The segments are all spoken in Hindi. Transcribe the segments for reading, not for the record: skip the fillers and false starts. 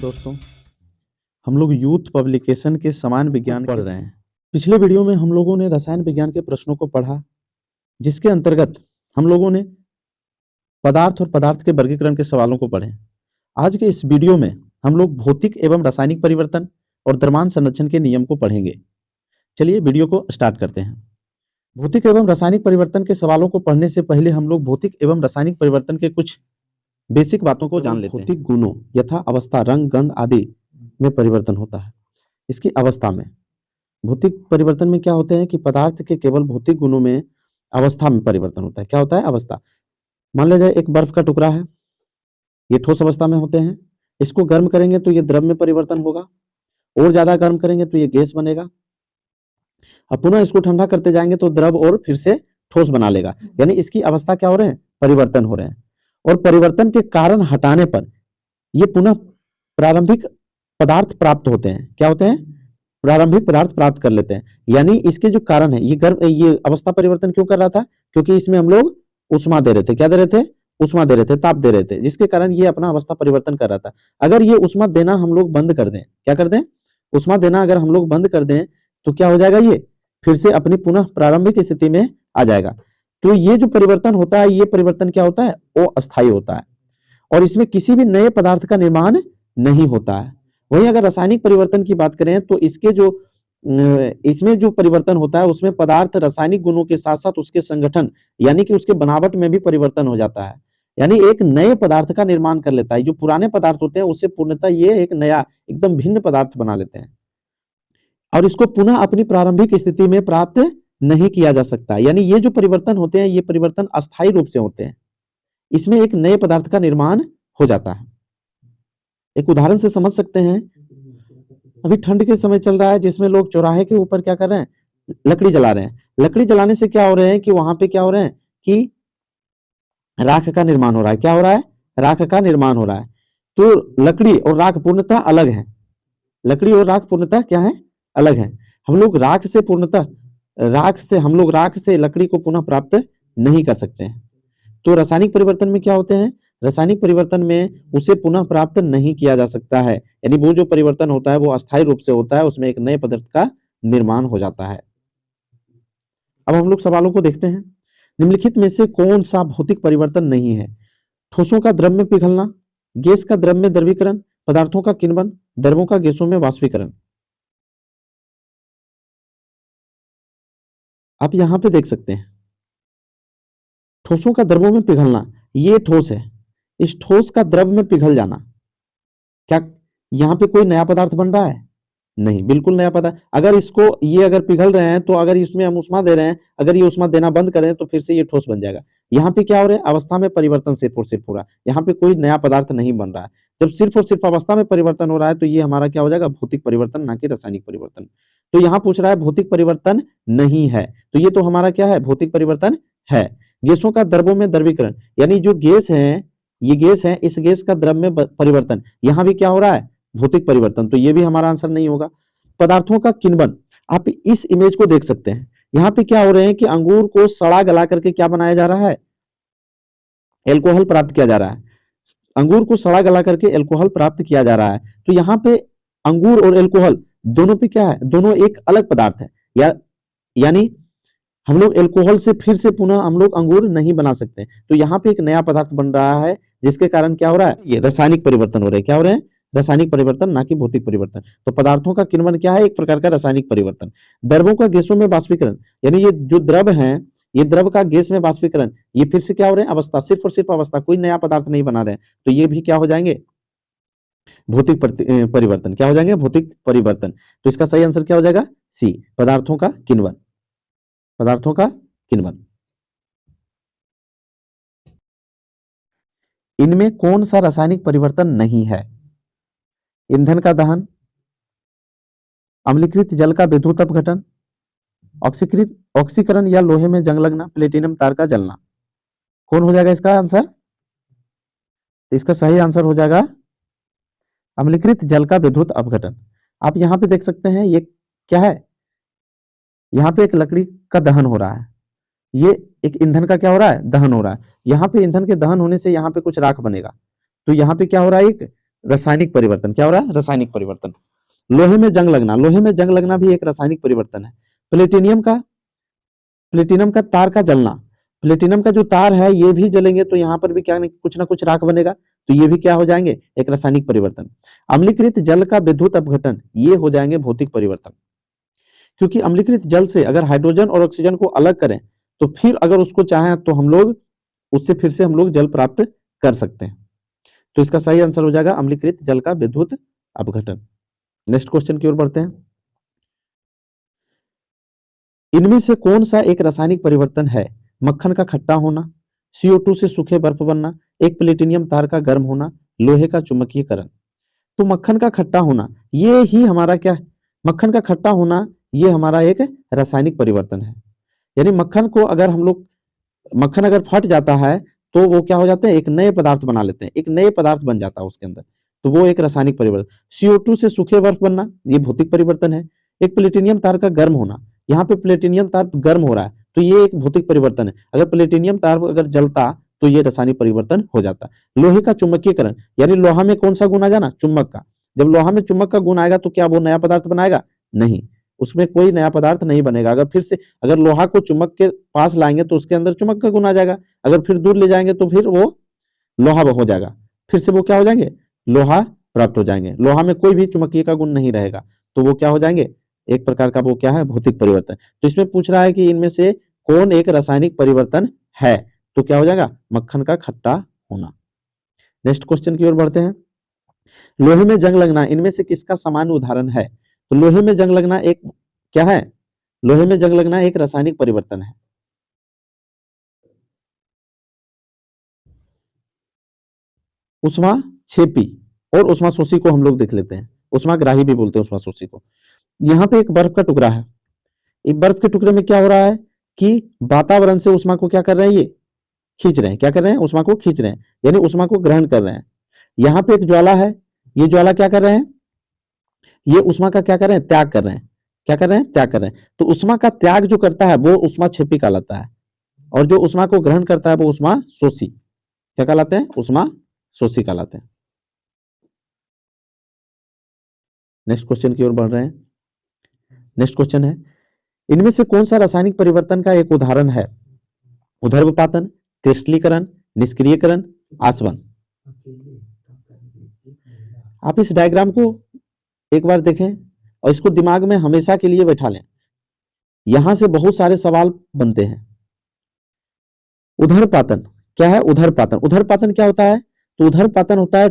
दोस्तों, हम लोग यूथ पब्लिकेशन के समान विज्ञान पढ़ रहे हैं। पिछले वीडियो में हम लोगों ने रसायन विज्ञान के प्रश्नों को पढ़ा, जिसके अंतर्गत हम लोगों ने पदार्थ और पदार्थ के वर्गीकरण के सवालों को पढ़े। आज के इस वीडियो में हम लोग भौतिक एवं रासायनिक परिवर्तन और द्रव्यमान संरक्षण के नियम को पढ़ेंगे। चलिए वीडियो को स्टार्ट करते हैं। भौतिक एवं रासायनिक परिवर्तन के सवालों को पढ़ने से पहले हम लोग भौतिक एवं रासायनिक परिवर्तन के कुछ बेसिक बातों को जान लेते हैं। भौतिक गुणों यथा अवस्था, रंग, गंध आदि में परिवर्तन होता है। इसकी अवस्था में भौतिक परिवर्तन में क्या होते हैं कि पदार्थ के केवल भौतिक गुणों में अवस्था में परिवर्तन होता है। क्या होता है? अवस्था। मान लिया जाए एक बर्फ का टुकड़ा है, ये ठोस अवस्था में होते हैं। इसको गर्म करेंगे तो ये द्रव में परिवर्तन होगा, और ज्यादा गर्म करेंगे तो ये गैस बनेगा। अब पुनः इसको ठंडा करते जाएंगे तो द्रव और फिर से ठोस बना लेगा। यानी इसकी अवस्था क्या हो रहे हैं? परिवर्तन हो रहे हैं। और परिवर्तन के कारण हटाने पर ये पुनः प्रारंभिक पदार्थ प्राप्त होते हैं। क्या होते हैं? प्रारंभिक पदार्थ प्राप्त कर लेते हैं। यानी इसके जो कारण है, ये अवस्था परिवर्तन क्यों कर रहा था? क्योंकि इसमें हम लोग उष्मा दे रहे थे। क्या दे रहे थे? उष्मा दे रहे थे, ताप दे रहे थे, जिसके कारण ये अपना अवस्था परिवर्तन कर रहा था। अगर ये उष्मा देना हम लोग बंद कर दें, क्या कर दें? उष्मा देना अगर हम लोग बंद कर दें तो क्या हो जाएगा? ये फिर से अपनी पुनः प्रारंभिक स्थिति में आ जाएगा। तो ये जो परिवर्तन होता है, ये परिवर्तन क्या होता है? वो अस्थायी होता है, और इसमें किसी भी नए पदार्थ का निर्माण नहीं होता है। वहीं अगर रासायनिक परिवर्तन की बात करें तो इसमें जो परिवर्तन होता है उसमें पदार्थ रासायनिक गुणों के साथ साथ उसके संगठन यानी कि उसके बनावट में भी परिवर्तन हो जाता है। यानी एक नए पदार्थ का निर्माण कर लेता है। जो पुराने पदार्थ होते हैं उससे पूर्णतः ये एक नया एकदम भिन्न पदार्थ बना लेते हैं, और इसको पुनः अपनी प्रारंभिक स्थिति में प्राप्त नहीं किया जा सकता। यानी ये जो परिवर्तन होते हैं, ये परिवर्तन अस्थायी रूप से होते हैं। इसमें एक नए पदार्थ का निर्माण हो जाता है। एक उदाहरण से समझ सकते हैं। अभी ठंड के समय चल रहा है, जिसमें लोग चौराहे के ऊपर क्या कर रहे हैं? लकड़ी जला रहे हैं। लकड़ी जलाने से क्या हो रहे हैं कि वहां पे क्या हो रहे हैं कि राख का निर्माण हो रहा है। क्या हो रहा है? राख का निर्माण हो रहा है। तो लकड़ी और राख पूर्णतः अलग है। लकड़ी और राख पूर्णतः क्या है? अलग है। हम लोग राख से लकड़ी को पुनः प्राप्त नहीं कर सकते हैं। तो रासायनिक परिवर्तन में क्या होते हैं? रासायनिक परिवर्तन में उसे पुनः प्राप्त नहीं किया जा सकता है। यानी वो जो परिवर्तन होता है वो अस्थायी रूप से होता है, उसमें एक नए पदार्थ का निर्माण हो जाता है। अब हम लोग सवालों को देखते हैं। निम्नलिखित में से कौन सा भौतिक परिवर्तन नहीं है? ठोसों का द्रव में पिघलना, गैस का द्रव में द्रवीकरण, पदार्थों का किण्वन, द्रवों का गैसों में वाष्पीकरण। आप यहां पे देख सकते हैं, ठोसों का द्रवों में पिघलना, ये ठोस है। इस ठोस का द्रव में पिघल जाना, क्या यहां पे कोई नया पदार्थ बन रहा है? नहीं, बिल्कुल नया पदार्थ। अगर ये अगर पिघल रहे हैं तो अगर इसमें हम उष्मा दे रहे हैं, अगर ये उष्मा देना बंद करें तो फिर से ये ठोस बन जाएगा। यहाँ पे क्या हो रहा है? अवस्था में परिवर्तन सिर्फ और सिर्फ हो रहा है। यहाँ पे कोई नया पदार्थ नहीं बन रहा है। जब सिर्फ और सिर्फ अवस्था में परिवर्तन हो रहा है तो ये हमारा क्या हो जाएगा? भौतिक परिवर्तन, ना कि रासायनिक परिवर्तन। तो यहाँ पूछ रहा है भौतिक परिवर्तन नहीं है, तो ये तो हमारा क्या है? भौतिक परिवर्तन है। गैसों का द्रवों में द्रवीकरण, यानी जो गैस है, ये गैस है, इस गैस का द्रव में परिवर्तन, यहाँ भी क्या हो रहा है? भौतिक परिवर्तन। तो ये भी हमारा आंसर नहीं होगा। पदार्थों का किण्वन, आप इस इमेज को देख सकते हैं। यहाँ पे क्या हो रहे हैं कि अंगूर को सड़ा गला करके क्या बनाया जा रहा है? एल्कोहल प्राप्त किया जा रहा है। अंगूर को सड़ा गला करके एल्कोहल प्राप्त किया जा रहा है। तो यहाँ पे अंगूर और एल्कोहल दोनों पे क्या है? दोनों एक अलग पदार्थ है। यानी हम लोग एल्कोहल से फिर से पुनः हम लोग अंगूर नहीं बना सकते। तो यहाँ पे एक नया पदार्थ बन रहा है, जिसके कारण क्या हो रहा है? ये रासायनिक परिवर्तन हो रहे हैं। क्या हो रहे हैं? रासायनिक परिवर्तन, ना कि भौतिक परिवर्तन। तो पदार्थों का किण्वन क्या है? एक प्रकार का रासायनिक परिवर्तन। द्रवों का गैसों में वाष्पीकरण, यानी ये जो द्रव है, ये द्रव का गैस में वाष्पीकरण, ये फिर से क्या हो रहे हैं? अवस्था, सिर्फ और सिर्फ अवस्था, कोई नया पदार्थ नहीं बना रहे हैं। तो ये भी क्या हो जाएंगे? भौतिक परिवर्तन। क्या हो जाएंगे? भौतिक परिवर्तन। तो इसका सही आंसर क्या हो जाएगा? सी, पदार्थों का किण्वन। पदार्थों का किण्वन। इनमें कौन सा रासायनिक परिवर्तन नहीं है? ईंधन का दहन, अम्लीकृत जल का विद्युत अपघटन, ऑक्सीकरण या लोहे में जंग लगना, प्लेटिनम तार का जलना। कौन हो जाएगा इसका आंसर? तो इसका सही आंसर हो जाएगा अम्लीकृत जल का विद्युत अपघटन। आप यहां पे देख सकते हैं, ये क्या है? यहाँ पे एक लकड़ी का दहन हो रहा है, ये एक ईंधन का क्या हो रहा है? दहन हो रहा है। यहाँ पे ईंधन के दहन होने से यहाँ पे कुछ राख बनेगा। तो यहाँ पे क्या हो रहा है? एक रासायनिक परिवर्तन। क्या हो रहा है? रासायनिक परिवर्तन। लोहे में जंग लगना, लोहे में जंग लगना भी एक रासायनिक परिवर्तन है। प्लेटिनियम का तार का जलना, प्लेटिनम का जो तार है ये भी जलेंगे तो यहाँ पर भी क्या कुछ ना कुछ राख बनेगा, तो ये भी क्या हो जाएंगे? एक रासायनिक परिवर्तन। अम्लीकृत जल का विद्युत अपघटन, ये हो जाएंगे भौतिक परिवर्तन। क्योंकि अम्लीकृत जल से अगर हाइड्रोजन और ऑक्सीजन को अलग करें तो फिर अगर उसको चाहें तो हम लोग उससे फिर से हम लोग जल प्राप्त कर सकते हैं। तो इसका सही आंसर हो जाएगा अम्लीकृत जल का विद्युत अपघटन। नेक्स्ट क्वेश्चन की ओर बढ़ते हैं। इनमें से कौन सा एक रासायनिक परिवर्तन है? मक्खन का खट्टा होना, CO2 से सूखे बर्फ बनना, एक प्लेटिनियम तार का गर्म होना, लोहे का चुंबकीयकरण। तो मक्खन का खट्टा होना ये ही हमारा क्या है? मक्खन का खट्टा होना ये हमारा एक रासायनिक परिवर्तन है। यानी मक्खन को अगर हम लोग, मक्खन अगर फट जाता है तो वो क्या हो जाते हैं? एक नए पदार्थ बना लेते हैं, एक नए पदार्थ बन जाता है उसके अंदर, तो वो एक रासायनिक परिवर्तन। CO2 से सूखे बर्फ बनना ये भौतिक परिवर्तन है। एक प्लेटिनियम तार का गर्म होना, यहाँ पे प्लेटिनियम तार गर्म हो रहा है तो ये एक भौतिक परिवर्तन है। अगर प्लेटिनियम तार अगर जलता तो ये रासायनिक परिवर्तन हो जाता। लोहे का चुंबकीयकरण, यानी लोहा में कौन सा गुण आ जाना? चुंबक का। जब लोहा में चुंबक का गुण आएगा तो क्या वो नया पदार्थ बनाएगा? नहीं, उसमें कोई नया पदार्थ नहीं बनेगा। अगर फिर से अगर लोहा को चुंबक के पास लाएंगे तो उसके अंदर चुंबक का गुण आ जाएगा, अगर फिर दूर ले जाएंगे तो फिर वो लोहा हो जाएगा, फिर से वो क्या हो जाएंगे? लोहा प्राप्त हो जाएंगे। लोहा में कोई भी चुंबकीय का गुण नहीं रहेगा तो वो क्या हो जाएंगे? एक प्रकार का वो क्या है? भौतिक परिवर्तन। तो इसमें पूछ रहा है कि इनमें से कौन एक रासायनिक परिवर्तन है, तो क्या हो जाएगा? मक्खन का खट्टा होना। नेक्स्ट क्वेश्चन की ओर बढ़ते हैं। लोहे में जंग लगना इनमें से किसका सामान्य उदाहरण है? तो लोहे में जंग लगना एक क्या है? लोहे में जंग लगना एक रासायनिक परिवर्तन है। उष्माक्षेपी और उष्माशोषी को हम लोग देख लेते हैं। उष्माग्राही भी बोलते हैं उष्माशोषी को। यहाँ पे एक बर्फ का टुकड़ा है, एक बर्फ के टुकड़े में क्या हो रहा है कि वातावरण से उष्मा को क्या कर रहे हैं? ये खींच रहे हैं। क्या कर रहे हैं? उष्मा को खींच रहे हैं, यानी उष्मा को ग्रहण कर रहे हैं। यहाँ पे एक ज्वाला है, ये ज्वाला क्या कर रहे हैं? ये उष्मा का क्या कर रहे हैं? त्याग कर रहे हैं। क्या कर रहे हैं? त्याग कर रहे हैं। तो उष्मा का त्याग जो करता है वो उष्माक्षेपी कहलाता है, और जो उष्मा को ग्रहण करता है वो उष्माशोषी। क्या कहलाते हैं? उष्माशोषी कहलाते हैं। नेक्स्ट क्वेश्चन की ओर बढ़ रहे हैं। नेक्स्ट क्वेश्चन है, इनमें से कौन सा रासायनिक परिवर्तन का एक उदाहरण है? ऊर्ध्वपातन, क्रिस्टलीकरण, निष्क्रियकरण, आसवन। आप इस डायग्राम को एक बार देखें और इसको दिमाग में हमेशा के लिए बैठा लें। यहां से बहुत सारे सवाल बनते हैं। ऊर्ध्वपातन क्या है? ऊर्ध्वपातन, ऊर्ध्वपातन क्या होता है? तो ऊर्ध्वपातन होता है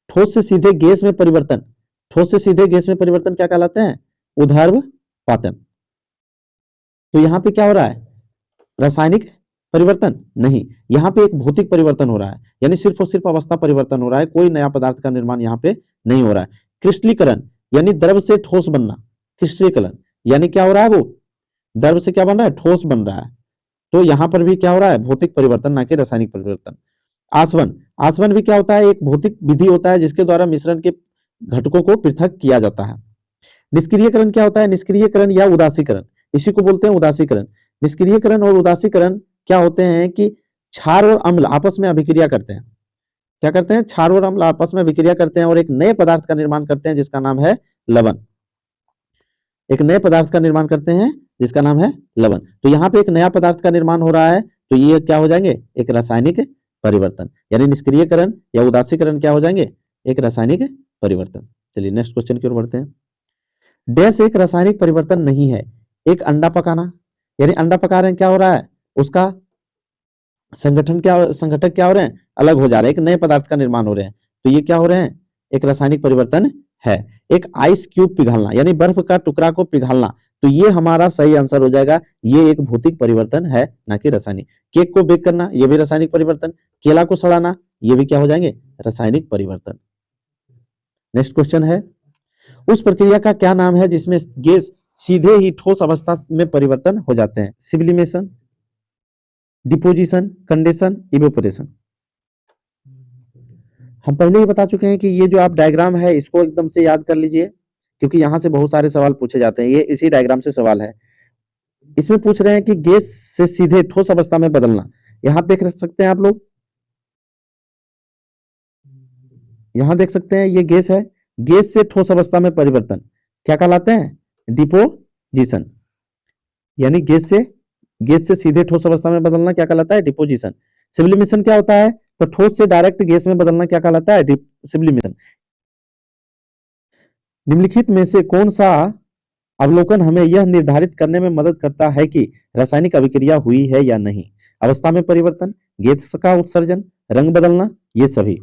ठोस से सीधे गैस में परिवर्तन। ठोस से सीधे गैस में परिवर्तन क्या कहलाते हैं? ऊर्ध्वपातन। तो यहाँ पे क्या हो रहा है? रासायनिक परिवर्तन नहीं, यहाँ पे एक भौतिक परिवर्तन हो रहा है, यानी सिर्फ और सिर्फ अवस्था परिवर्तन हो रहा है, कोई नया पदार्थ का निर्माण यहाँ पे नहीं हो रहा है। क्रिस्टलीकरण यानी द्रव से ठोस बनना। क्रिस्टलीकरण यानी क्या हो रहा है? वो द्रव से क्या बन रहा है? ठोस बन रहा है। तो यहाँ पर भी क्या हो रहा है? भौतिक परिवर्तन, ना कि रासायनिक परिवर्तन। आसवन, आसवन भी क्या होता है? एक भौतिक विधि होता है जिसके द्वारा मिश्रण के घटकों को पृथक किया जाता है। निष्क्रियकरण क्या होता है? निष्क्रियकरण या उदासीकरण, इसी को बोलते हैं उदासीकरण। निष्क्रियकरण और उदासीकरण क्या होते हैं कि क्षार और अम्ल आपस में अभिक्रिया करते हैं। क्या करते हैं? क्षार और अम्ल आपस में अभिक्रिया करते हैं और एक नए पदार्थ का निर्माण करते हैं जिसका नाम है लवण। एक नए पदार्थ का निर्माण करते हैं जिसका नाम है लवण। तो यहाँ पे एक नया पदार्थ का निर्माण हो रहा है, तो ये क्या हो जाएंगे? एक रासायनिक परिवर्तन। यानी निष्क्रियकरण या उदासीकरण क्या हो जाएंगे? एक रासायनिक परिवर्तन। चलिए नेक्स्ट क्वेश्चन की ओर बढ़ते हैं। डैश एक रासायनिक परिवर्तन नहीं है। एक अंडा पकाना, यानी अंडा पका रहे हैं, क्या हो रहा है? उसका संगठक क्या हो रहे हैं? अलग हो जा रहे हैं, एक नए पदार्थ का निर्माण हो रहे हैं, तो ये क्या हो रहे हैं? एक रासायनिक परिवर्तन है। एक आइस क्यूब पिघलना, यानी बर्फ का टुकड़ा को पिघलना, तो ये हमारा सही आंसर हो जाएगा। ये एक भौतिक परिवर्तन है, ना कि रासायनिक। केक को बेक करना, ये भी रासायनिक परिवर्तन। केला को सड़ाना, ये भी क्या हो जाएंगे? रासायनिक परिवर्तन। नेक्स्ट क्वेश्चन है, उस प्रक्रिया का क्या नाम है जिसमें गैस सीधे ही ठोस अवस्था में परिवर्तन हो जाते हैं? सिब्लिमेशन, डिपोजिशन, कंडेंसन, इवेपोरेशन। हम पहले ही बता चुके हैं कि ये जो आप डायग्राम है इसको एकदम से याद कर लीजिए, क्योंकि यहां से बहुत सारे सवाल पूछे जाते हैं। ये इसी डायग्राम से सवाल है। इसमें पूछ रहे हैं कि गैस से सीधे ठोस अवस्था में बदलना। यहां देख सकते हैं आप लोग, यहां देख सकते हैं ये गैस है, गैस से ठोस अवस्था में परिवर्तन क्या कहलाते हैं? डिपोजिशन। यानी गैस से सीधे ठोस अवस्था में बदलना क्या कहलाता है? डिपोजिशन। सब्लिमेशन क्या होता है? तो ठोस से डायरेक्ट गैस में बदलना क्या कहलाता है? सब्लिमेशन। निम्नलिखित में से कौन सा अवलोकन हमें यह निर्धारित करने में मदद करता है कि रासायनिक अभिक्रिया हुई है या नहीं? अवस्था में परिवर्तन, गैस का उत्सर्जन, रंग बदलना, ये सभी।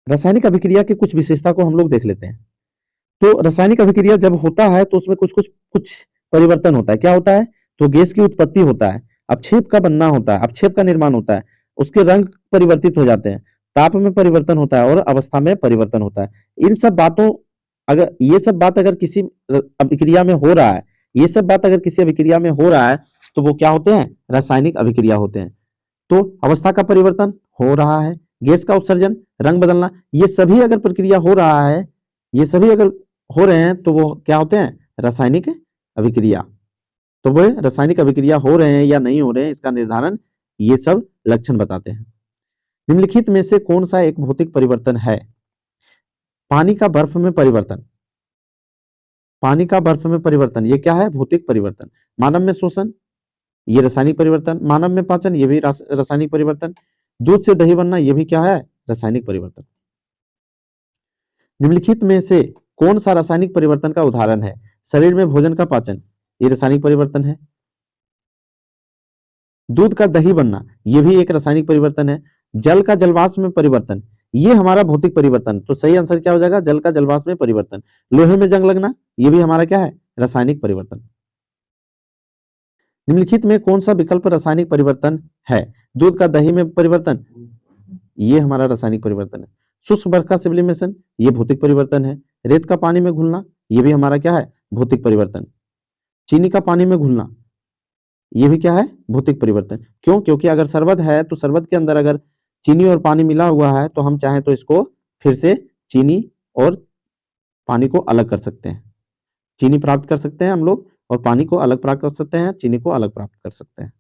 रासायनिक अभिक्रिया की कुछ विशेषता को हम लोग देख लेते हैं। तो रासायनिक अभिक्रिया जब होता है तो उसमें कुछ परिवर्तन होता है। क्या होता है? तो गैस की उत्पत्ति होता है, अपक्षेप का बनना होता है, अपक्षेप का निर्माण होता है, उसके रंग परिवर्तित हो जाते हैं, ताप में परिवर्तन होता है और अवस्था में परिवर्तन होता है। इन सब बातों ये सब बात अगर किसी अभिक्रिया में हो रहा है, ये सब बात अगर किसी अभिक्रिया में हो रहा है तो वो क्या होते हैं? रासायनिक अभिक्रिया होते हैं। तो अवस्था का परिवर्तन हो रहा है, गैस का उत्सर्जन, रंग बदलना, ये सभी अगर प्रक्रिया हो रहा है, ये सभी अगर हो रहे हैं तो वो क्या होते हैं? रासायनिक अभिक्रिया। तो वो रासायनिक अभिक्रिया हो रहे हैं या नहीं हो रहे हैं, इसका निर्धारण ये सब लक्षण बताते हैं। निम्नलिखित में से कौन सा एक भौतिक परिवर्तन है? पानी का बर्फ में परिवर्तन। पानी का बर्फ में परिवर्तन ये क्या है? भौतिक परिवर्तन। मानव में शोषण, ये रासायनिक परिवर्तन। मानव में पाचन, ये भी रासायनिक परिवर्तन। दूध से दही बनना, ये भी क्या है? रासायनिक परिवर्तन। निम्नलिखित में से कौन सा रासायनिक परिवर्तन का उदाहरण है? शरीर में भोजन का पाचन, ये रासायनिक परिवर्तन है। दूध का दही बनना, ये भी एक रासायनिक परिवर्तन है। जल का जलवाष्प में परिवर्तन, ये हमारा भौतिक परिवर्तन। तो सही आंसर क्या हो जाएगा? जल का जलवाष्प में परिवर्तन। लोहे में जंग लगना, ये भी हमारा क्या है? रासायनिक परिवर्तन। निम्नलिखित में कौन सा विकल्प रासायनिक परिवर्तन है? दूध का दही में परिवर्तन, ये हमारा रासायनिक परिवर्तन है। शुष्क बर्फ का सब्लिमेशन, ये भौतिक परिवर्तन है। रेत का पानी में घुलना, ये भी हमारा क्या है? भौतिक परिवर्तन। चीनी का पानी में घुलना, ये भी क्या है? भौतिक परिवर्तन। क्यों? क्योंकि अगर शरबत है तो शरबत के अंदर अगर चीनी और पानी मिला हुआ है तो हम चाहें तो इसको फिर से चीनी और पानी को अलग कर सकते हैं। चीनी प्राप्त कर सकते हैं हम लोग और पानी को अलग प्राप्त कर सकते हैं, चीनी को अलग प्राप्त कर सकते हैं।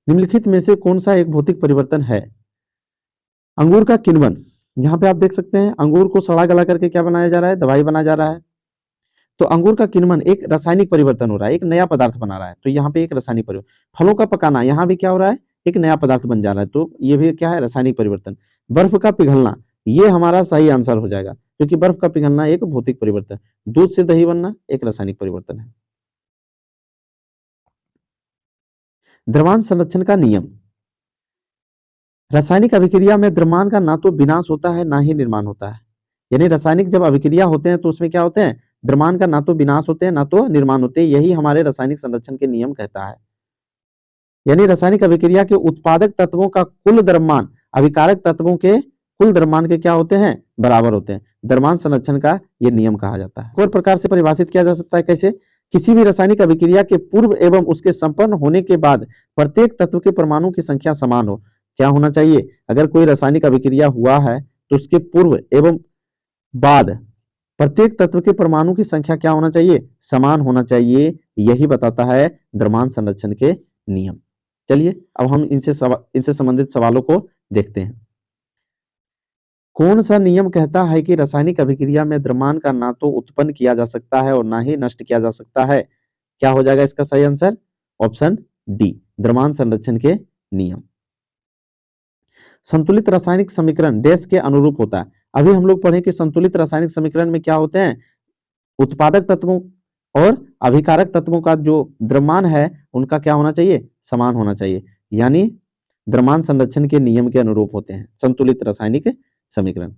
निम्नलिखित में से कौन सा एक भौतिक परिवर्तन है? अंगूर का किण्वन, यहाँ पे आप देख सकते हैं अंगूर को सड़ा गला करके क्या बनाया जा रहा है? दवाई बनाया जा रहा है। तो अंगूर का किण्वन एक रासायनिक परिवर्तन हो रहा है, एक नया पदार्थ बना रहा है। तो यहाँ पे एक रासायनिक परिवर्तन। फलों का पकाना, यहाँ भी क्या हो रहा है? एक नया पदार्थ बन जा रहा है। तो ये भी क्या है? रासायनिक परिवर्तन। बर्फ का पिघलना, ये हमारा सही आंसर हो जाएगा क्योंकि बर्फ का पिघलना एक भौतिक परिवर्तन। दूध से दही बनना एक रासायनिक परिवर्तन है। द्रव्यमान संरक्षण का नियम। रासायनिक अभिक्रिया में द्रव्यमान का ना तो विनाश होता है ना ही निर्माण होता है। यानी रासायनिक जब अभिक्रिया होते हैं तो उसमें क्या होते हैं? द्रव्यमान का ना तो विनाश होते हैं ना तो निर्माण होते हैं। यही हमारे रासायनिक संरक्षण के नियम कहता है। यानी रासायनिक अभिक्रिया के उत्पादक तत्वों का कुल द्रव्यमान अभिकारक तत्वों के कुल द्रव्यमान के क्या होते हैं? बराबर होते हैं। द्रव्यमान संरक्षण का यह नियम कहा जाता है। और प्रकार से परिभाषित किया जा सकता है। कैसे? किसी भी रासायनिक अभिक्रिया के पूर्व एवं उसके संपन्न होने के बाद प्रत्येक तत्व के परमाणु की संख्या समान हो। क्या होना चाहिए? अगर कोई रासायनिक अभिक्रिया हुआ है तो उसके पूर्व एवं बाद प्रत्येक तत्व के परमाणु की संख्या क्या होना चाहिए? समान होना चाहिए। यही बताता है द्रव्यमान संरक्षण के नियम। चलिए अब हम इनसे संबंधित सवालों को देखते हैं। कौन सा नियम कहता है कि रासायनिक अभिक्रिया में द्रव्यमान का ना तो उत्पन्न किया जा सकता है और ना ही नष्ट किया जा सकता है? क्या हो जाएगा इसका सही आंसर? ऑप्शन डी, द्रव्यमान संरक्षण के नियम। संतुलित रासायनिक समीकरण डैश के अनुरूप होता है। अभी हम लोग पढ़े कि संतुलित रासायनिक समीकरण में क्या होते हैं? उत्पादक तत्वों और अभिकारक तत्वों का जो द्रव्यमान है उनका क्या होना चाहिए? समान होना चाहिए। यानी द्रव्यमान संरक्षण के नियम के अनुरूप होते हैं संतुलित रासायनिक समीकरण।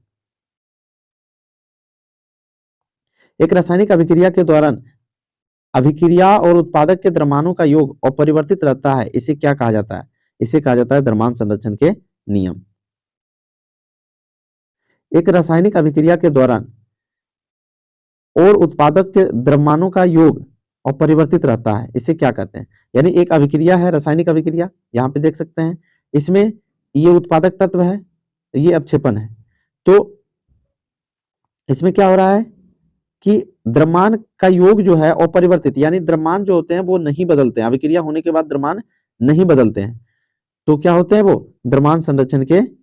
एक रासायनिक अभिक्रिया के दौरान अभिक्रिया और उत्पादक के द्रव्यमानों का योग अपरिवर्तित रहता है, इसे क्या कहा जाता है? इसे कहा जाता है द्रव्यमान संरक्षण के नियम। एक रासायनिक अभिक्रिया के दौरान और उत्पादक के द्रव्यमानों का योग अपरिवर्तित रहता है, इसे क्या कहते हैं? यानी एक अभिक्रिया है, रासायनिक अभिक्रिया, यहाँ पे देख सकते हैं, इसमें ये उत्पादक तत्व है, ये अपक्षेपण है। तो इसमें क्या हो रहा है कि द्रव्यमान का योग जो है अपरिवर्तित, यानी द्रव्यमान जो होते हैं वो नहीं बदलते हैं। अभिक्रिया होने के बाद द्रव्यमान नहीं बदलते हैं तो क्या होते हैं वो? द्रव्यमान संरक्षण के